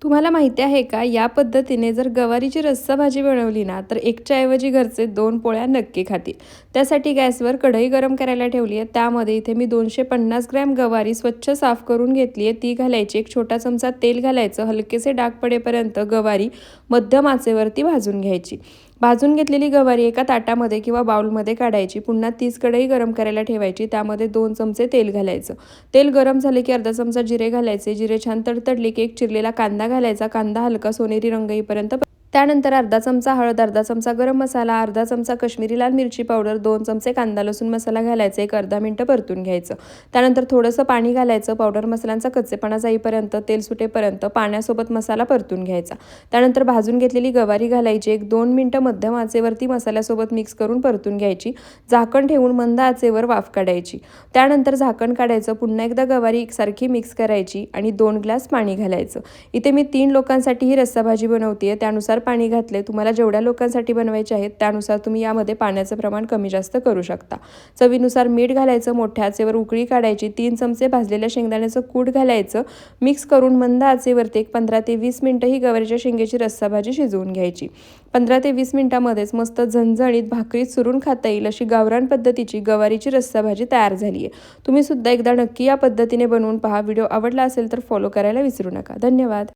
तुम्हाला माहिती आहे का, या पद्धतीने जर गवारीची रस्सा भाजी बनवली ना, तर एकच्या ऐवजी घरचे 2 पोळ्या नक्की खातील. त्यासाठी गॅसवर कढई गरम करायला ठेवली आहे. त्यामध्ये इथे मी 250 ग्रॅम गवारी स्वच्छ साफ करून घेतली आहे. ती घालायची. 1 छोटा चमचा तेल घालायचं. हलकेसे डाग पडेपर्यंत गवारी मध्यम आचेवरती भाजून घ्यायची. भाजून घेतलेली गवारी एका ताटामध्ये किंवा बाउलमध्ये काढायची. पुन्हा तीच कढई गरम करायला ठेवायची. त्यामध्ये 2 चमचे तेल घालायचं. तेल गरम झाले की अर्धा चमचा जिरे घालायचे. जिरे छान तडतडले की एक चिरलेला कांदा घालायचा. कांदा हलका सोनेरी रंग येईपर्यंत त्यानंतर अर्धा चमचा हळद, अर्धा चमचा गरम मसाला, अर्धा चमचा काश्मीरी लाल मिरची पावडर, 2 चमचे कांदा लसूण मसाला घालायचा. एक अर्धा मिनिटं परतून घ्यायचं. त्यानंतर थोडंसं पाणी घालायचं. पावडर मसाल्यांचा कच्चेपणा जाईपर्यंत, तेल सुटेपर्यंत पाण्यासोबत मसाला परतून घ्यायचा. त्यानंतर भाजून घेतलेली गवारी घालायची. 1-2 मिनिटं मध्यम आचेवरती मसाल्यासोबत मिक्स करून परतून घ्यायची. झाकण ठेवून मंद आचेवर वाफ काढायची. त्यानंतर झाकण काढायचं. पुन्हा एकदा गवारी एकसारखी मिक्स करायची आणि 2 ग्लास पाणी घालायचं. इथे मी 3 लोकांसाठी ही रस्सा भाजी बनवते. त्यानुसार पाणी घातले. तुम्हाला जेवढ्या लोकांसाठी बनवायचे आहेत त्यानुसार तुम्ही यामध्ये पाण्याचं प्रमाण कमी जास्त करू शकता. चवीनुसार मीठ घालायचं. मोठ्या आचेवर उकळी काढायची. 3 चमचे भाजलेल्या शेंगदाण्याचं कूट घालायचं. मिक्स करून मंद आचेवरती एक 15 ते 20 मिनिटं ही गवारीच्या शेंगेची रस्सा भाजी शिजवून घ्यायची. 15 ते 20 मिनिटांमध्येच मस्त झणझणीत भाकरीत चुरून खाता येईल अशी गावरान पद्धतीची गवारीची रस्सा भाजी तयार झाली आहे. तुम्ही सुद्धा एकदा नक्की या पद्धतीने बनवून पहा. व्हिडिओ आवडला असेल तर फॉलो करायला विसरू नका. धन्यवाद.